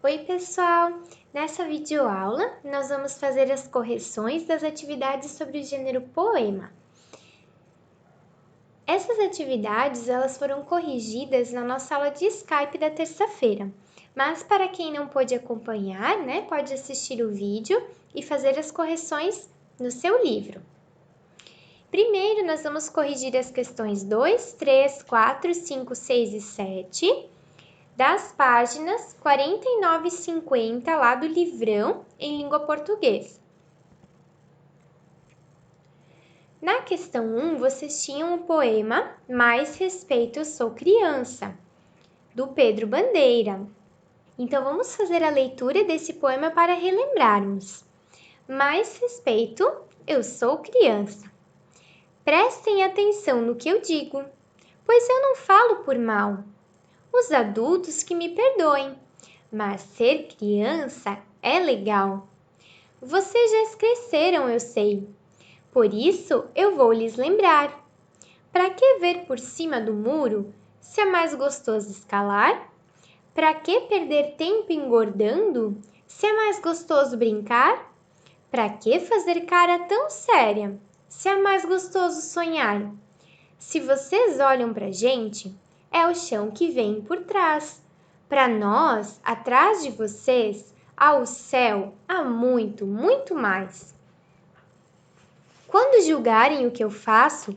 Oi, pessoal! Nessa videoaula, nós vamos fazer as correções das atividades sobre o gênero poema. Essas atividades, elas foram corrigidas na nossa aula de Skype da terça-feira. Mas para quem não pôde acompanhar, pode assistir o vídeo e fazer as correções no seu livro. Primeiro, nós vamos corrigir as questões 2, 3, 4, 5, 6 e 7, das páginas 49 e 50 lá do livrão em língua portuguesa. Na questão 1, vocês tinham o poema Mais Respeito, Eu Sou Criança, do Pedro Bandeira. Então, vamos fazer a leitura desse poema para relembrarmos. Mais respeito, eu sou criança. Prestem atenção no que eu digo, pois eu não falo por mal. Os adultos que me perdoem, mas ser criança é legal. Vocês já cresceram, eu sei. Por isso, eu vou lhes lembrar. Para que ver por cima do muro, se é mais gostoso escalar? Para que perder tempo engordando, se é mais gostoso brincar? Para que fazer cara tão séria, se é mais gostoso sonhar? Se vocês olham para a gente, é o chão que vem por trás. Para nós, atrás de vocês, há o céu, há muito, muito mais. Quando julgarem o que eu faço,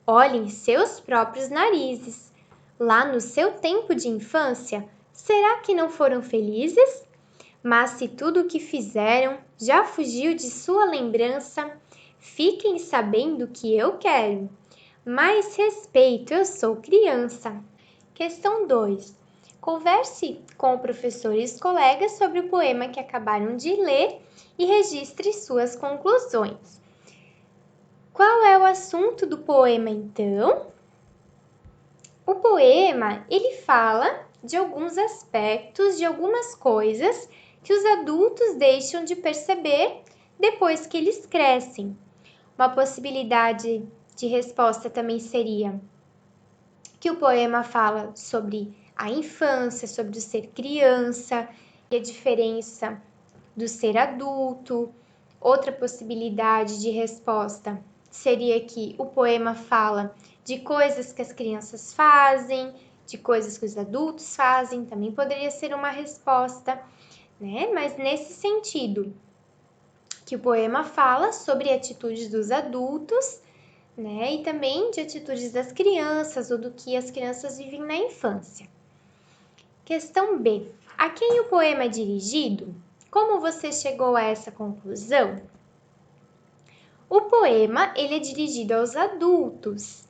olhem seus próprios narizes. Lá no seu tempo de infância, será que não foram felizes? Mas se tudo o que fizeram já fugiu de sua lembrança, fiquem sabendo que eu quero. Mais respeito, eu sou criança. Questão 2. Converse com o professor e os colegas sobre o poema que acabaram de ler e registre suas conclusões. Qual é o assunto do poema, então? O poema, ele fala de alguns aspectos, de algumas coisas que os adultos deixam de perceber depois que eles crescem. Uma possibilidade de resposta também seria que o poema fala sobre a infância, sobre o ser criança e a diferença do ser adulto. Outra possibilidade de resposta seria que o poema fala de coisas que as crianças fazem, de coisas que os adultos fazem, também poderia ser uma resposta, Mas nesse sentido, que o poema fala sobre atitudes dos adultos, e também de atitudes das crianças ou do que as crianças vivem na infância. Questão B. A quem o poema é dirigido? Como você chegou a essa conclusão? O poema, ele é dirigido aos adultos.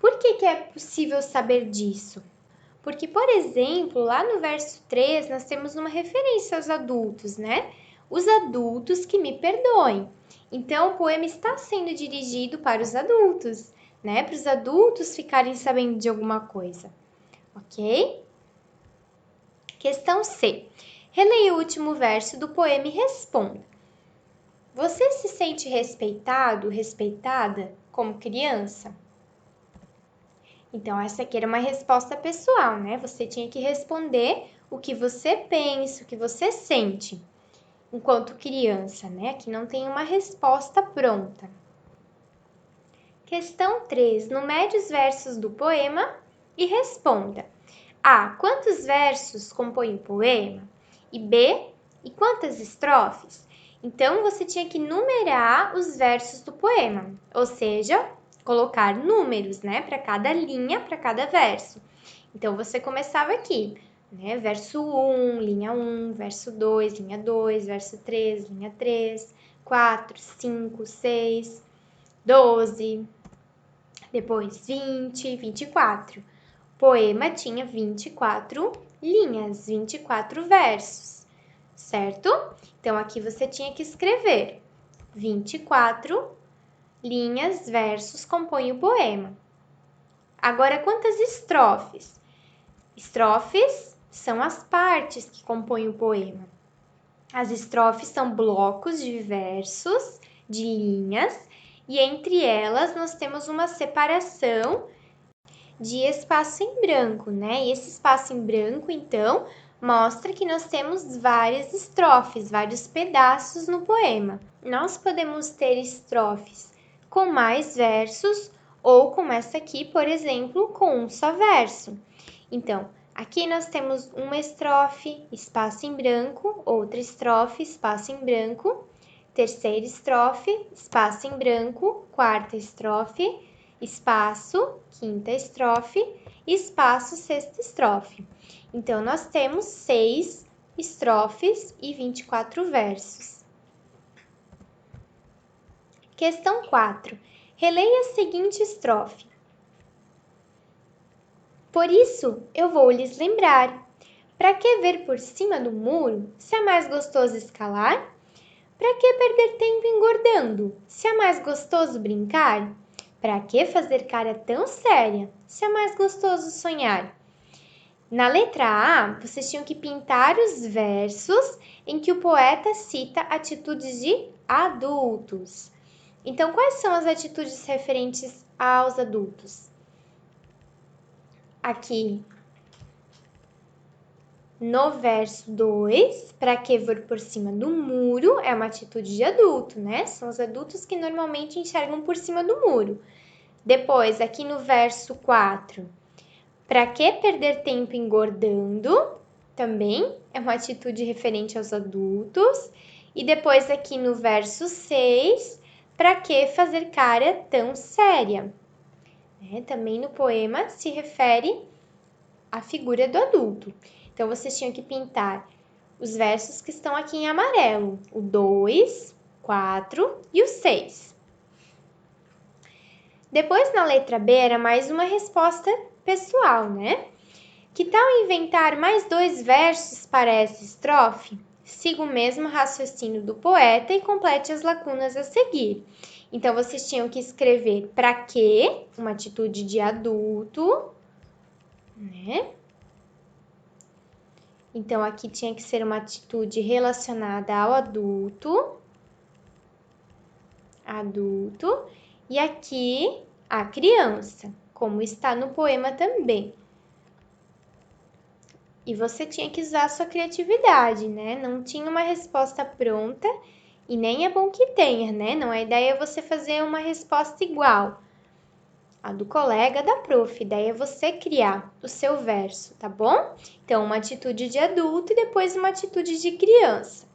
Por que é possível saber disso? Porque, por exemplo, lá no verso 3, nós temos uma referência aos adultos, Os adultos que me perdoem. Então, o poema está sendo dirigido para os adultos, Para os adultos ficarem sabendo de alguma coisa, ok? Questão C. Releia o último verso do poema e responda. Você se sente respeitado, respeitada como criança? Então, essa aqui era uma resposta pessoal, Você tinha que responder o que você pensa, o que você sente enquanto criança, Aqui não tem uma resposta pronta. Questão 3. Numere os versos do poema e responda. A. Quantos versos compõem o poema? E B. E quantas estrofes? Então, você tinha que numerar os versos do poema, ou seja, colocar números, para cada linha, para cada verso. Então, você começava aqui, Verso 1, linha 1, verso 2, linha 2, verso 3, linha 3, 4, 5, 6, 12, depois 20, 24. O poema tinha 24 linhas, 24 versos, certo? Então, aqui você tinha que escrever 24 linhas, versos compõem o poema. Agora, quantas estrofes? Estrofes são as partes que compõem o poema. As estrofes são blocos de versos, de linhas, e entre elas nós temos uma separação de espaço em branco, E esse espaço em branco, então, mostra que nós temos várias estrofes, vários pedaços no poema. Nós podemos ter estrofes com mais versos ou como essa aqui, por exemplo, com um só verso. Então, aqui nós temos uma estrofe, espaço em branco, outra estrofe, espaço em branco, terceira estrofe, espaço em branco, quarta estrofe, espaço, quinta estrofe, espaço, sexta estrofe. Então, nós temos 6 estrofes e 24 versos. Questão 4. Releia a seguinte estrofe. Por isso, eu vou lhes lembrar. Para que ver por cima do muro, se é mais gostoso escalar? Para que perder tempo engordando, se é mais gostoso brincar? Para que fazer cara tão séria, se é mais gostoso sonhar? Na letra A, vocês tinham que pintar os versos em que o poeta cita atitudes de adultos. Então, quais são as atitudes referentes aos adultos? Aqui no verso 2, para que ver por cima do muro, é uma atitude de adulto, né? São os adultos que normalmente enxergam por cima do muro. Depois, aqui no verso 4, para que perder tempo engordando? Também é uma atitude referente aos adultos. E depois, aqui no verso 6, para que fazer cara tão séria? Também no poema se refere à figura do adulto. Então, vocês tinham que pintar os versos que estão aqui em amarelo, o 2, 4 e o 6. Depois, na letra B, era mais uma resposta pessoal, né? Que tal inventar mais 2 versos para essa estrofe? Siga o mesmo raciocínio do poeta e complete as lacunas a seguir. Então, vocês tinham que escrever para quê, uma atitude de adulto, né? Então, aqui tinha que ser uma atitude relacionada ao adulto. E aqui a criança, como está no poema também. E você tinha que usar a sua criatividade, né? Não tinha uma resposta pronta e nem é bom que tenha, né? Não é ideia você fazer uma resposta igual a do colega, da prof. Daí é você criar o seu verso, tá bom? Então, uma atitude de adulto e depois uma atitude de criança.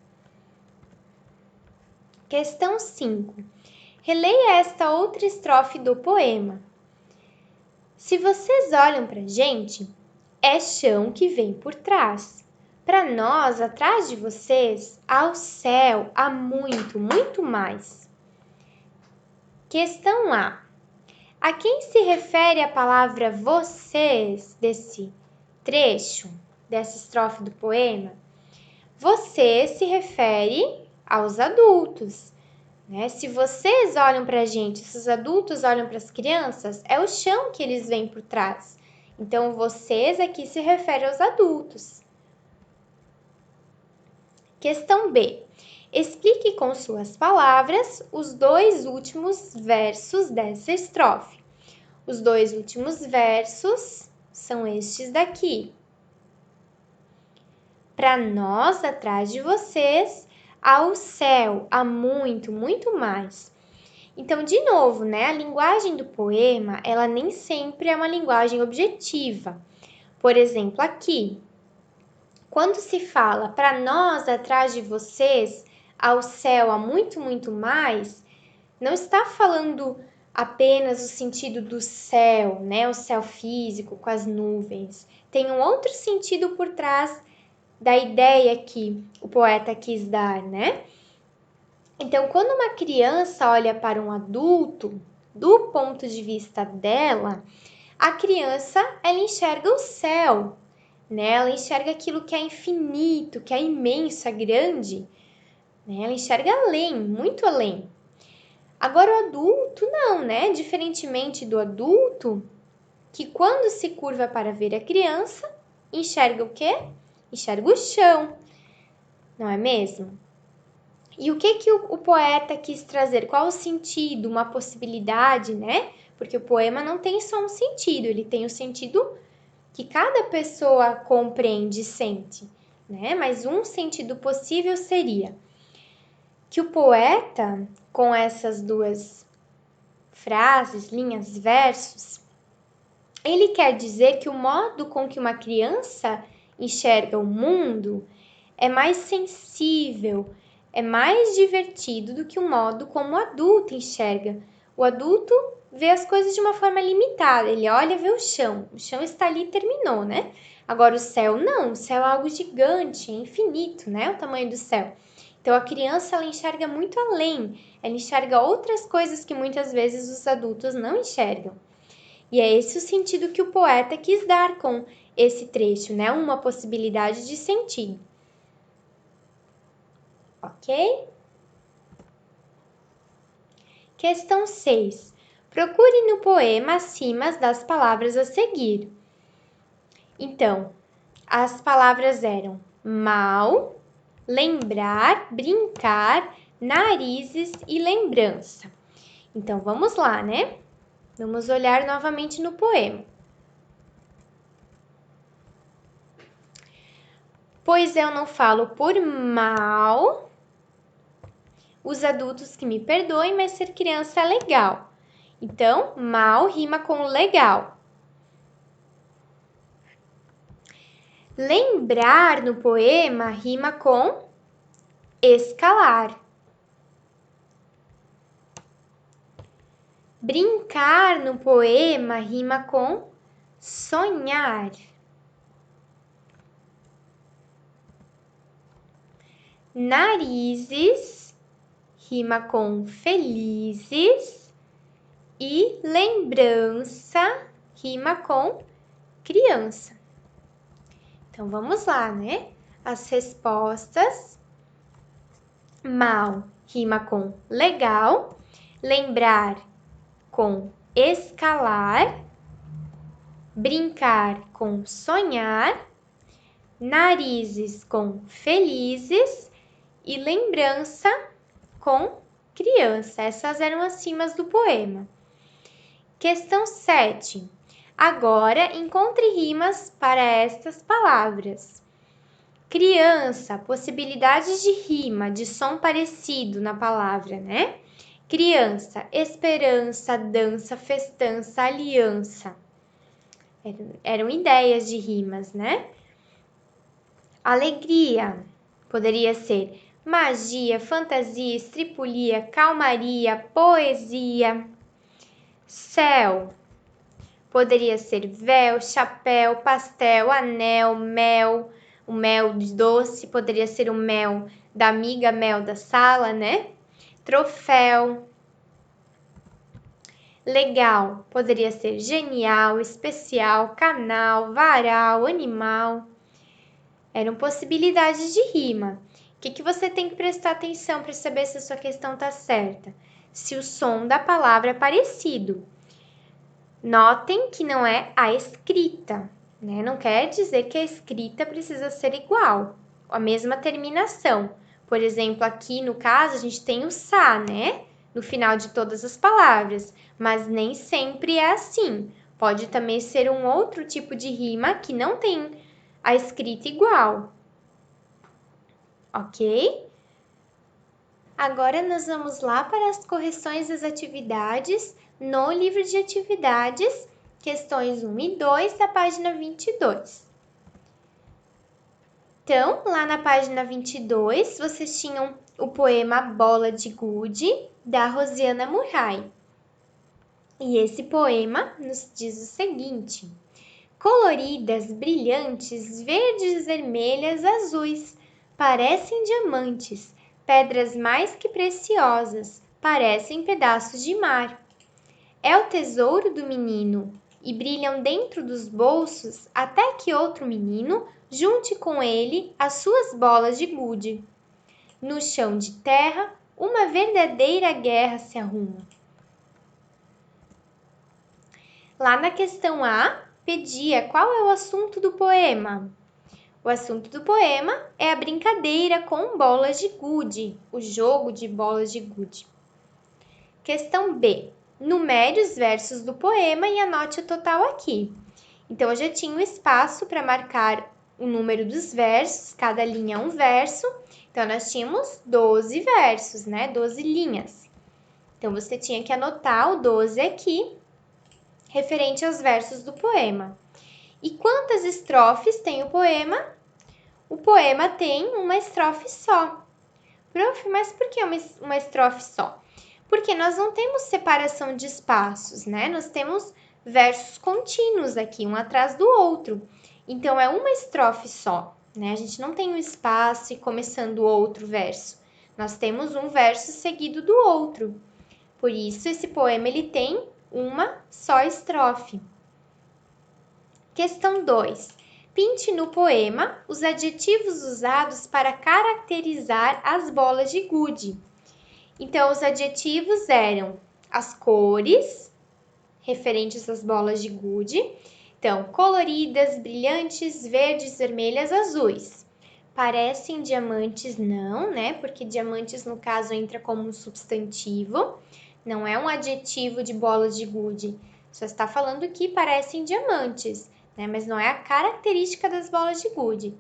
Questão 5. Releia esta outra estrofe do poema. Se vocês olham pra gente, é chão que vem por trás. Para nós, atrás de vocês, há o céu, há muito, muito mais. Questão A. A quem se refere a palavra vocês desse trecho, dessa estrofe do poema? Você se refere aos adultos, né? Se vocês olham para a gente, se os adultos olham para as crianças, é o chão que eles veem por trás. Então, vocês aqui se refere aos adultos. Questão B. Explique com suas palavras os 2 últimos versos dessa estrofe. Os 2 últimos versos são estes daqui. Para nós, atrás de vocês, há o céu, há muito, muito mais. Então, de novo, né? A linguagem do poema, ela nem sempre é uma linguagem objetiva. Por exemplo, aqui, quando se fala para nós, atrás de vocês, ao céu, há muito, muito mais, não está falando apenas o sentido do céu, né? O céu físico com as nuvens. Tem um outro sentido por trás da ideia que o poeta quis dar, né? Então, quando uma criança olha para um adulto, do ponto de vista dela, a criança, ela enxerga o céu, né? Ela enxerga aquilo que é infinito, que é imenso, é grande, né? Ela enxerga além, muito além. Agora, o adulto não, né? Diferentemente do adulto, que quando se curva para ver a criança, enxerga o quê? Enxerga o chão, não é mesmo? E o que o poeta quis trazer? Qual o sentido, uma possibilidade, né? Porque o poema não tem só um sentido, ele tem o sentido que cada pessoa compreende e sente. né? Mas um sentido possível seria que o poeta, com essas duas frases, linhas, versos, ele quer dizer que o modo com que uma criança enxerga o mundo é mais sensível, é mais divertido do que o modo como o adulto enxerga. O adulto vê as coisas de uma forma limitada, ele olha e vê o chão está ali e terminou, né? Agora o céu não, o céu é algo gigante, é infinito, né? O tamanho do céu. Então a criança ela enxerga muito além, ela enxerga outras coisas que muitas vezes os adultos não enxergam. E é esse o sentido que o poeta quis dar com esse trecho, né? Uma possibilidade de sentido. Ok? Questão 6. Procure no poema as rimas das palavras a seguir. Então, as palavras eram mal, lembrar, brincar, narizes e lembrança. Então, vamos lá, né? Vamos olhar novamente no poema. Pois eu não falo por mal, os adultos que me perdoem, mas ser criança é legal. Então, mal rima com legal. Lembrar no poema rima com escalar. Brincar no poema rima com sonhar. Narizes rima com felizes e lembrança rima com criança. Então vamos lá, né? As respostas. Mal rima com legal, lembrar com escalar, brincar com sonhar, narizes com felizes e lembrança com criança. Essas eram as rimas do poema. Questão 7. Agora encontre rimas para estas palavras. Criança, possibilidades de rima, de som parecido na palavra, né? Criança, esperança, dança, festança, aliança. Eram ideias de rimas, né? Alegria, poderia ser magia, fantasia, estripulia, calmaria, poesia. Céu, poderia ser véu, chapéu, pastel, anel, mel. O mel de doce poderia ser o mel da amiga mel da sala, né? Troféu. Legal, poderia ser genial, especial, canal, varal, animal. Eram possibilidades de rima. O que você tem que prestar atenção para saber se a sua questão está certa? Se o som da palavra é parecido. Notem que não é a escrita, né? Não quer dizer que a escrita precisa ser igual, a mesma terminação. Por exemplo, aqui no caso, a gente tem o sa, né? No final de todas as palavras, mas nem sempre é assim. Pode também ser um outro tipo de rima que não tem a escrita igual. Ok? Agora nós vamos lá para as correções das atividades no livro de atividades, questões 1 e 2 da página 22. Então, lá na página 22, vocês tinham o poema Bola de Gude, da Rosiana Murray. E esse poema nos diz o seguinte: coloridas, brilhantes, verdes, vermelhas, azuis, parecem diamantes, pedras mais que preciosas, parecem pedaços de mar. É o tesouro do menino, e brilham dentro dos bolsos até que outro menino junte com ele as suas bolas de gude. No chão de terra, uma verdadeira guerra se arruma. Lá na questão A, pedia qual é o assunto do poema. O assunto do poema é a brincadeira com bolas de gude, o jogo de bolas de gude. Questão B. Numere os versos do poema e anote o total aqui. Então, eu já tinha um espaço para marcar o número dos versos, cada linha é um verso. Então, nós tínhamos 12 versos, né? 12 linhas. Então, você tinha que anotar o 12 aqui, referente aos versos do poema. E quantas estrofes tem o poema? O poema tem uma estrofe só. Prof, mas por que uma estrofe só? Porque nós não temos separação de espaços, né? Nós temos versos contínuos aqui, um atrás do outro. Então, é uma estrofe só, né? A gente não tem um espaço e começando outro verso. Nós temos um verso seguido do outro. Por isso, esse poema ele tem uma só estrofe. Questão 2. Pinte no poema os adjetivos usados para caracterizar as bolas de gude. Então, os adjetivos eram as cores, referentes às bolas de gude. Então, coloridas, brilhantes, verdes, vermelhas, azuis. Parecem diamantes, não, né? Porque diamantes, no caso, entra como um substantivo. Não é um adjetivo de bolas de gude. Só está falando que parecem diamantes, né? Mas não é a característica das bolas de gude.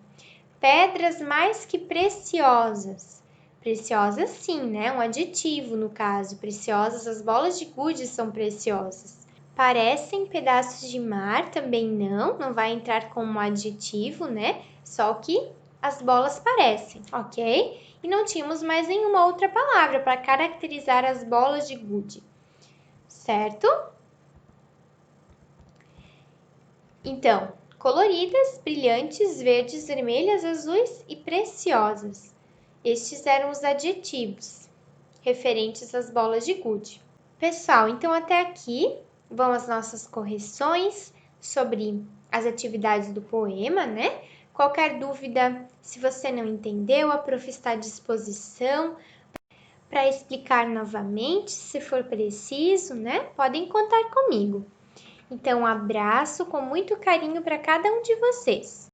Pedras mais que preciosas. Preciosas sim, né? Um adjetivo no caso. Preciosas, as bolas de gude são preciosas. Parecem pedaços de mar, também não vai entrar como adjetivo, né? Só que as bolas parecem, ok? E não tínhamos mais nenhuma outra palavra para caracterizar as bolas de gude, certo? Então, coloridas, brilhantes, verdes, vermelhas, azuis e preciosas. Estes eram os adjetivos referentes às bolas de gude. Pessoal, então até aqui vão as nossas correções sobre as atividades do poema, né? Qualquer dúvida, se você não entendeu, a prof está à disposição para explicar novamente, se for preciso, né? Podem contar comigo. Então, um abraço com muito carinho para cada um de vocês.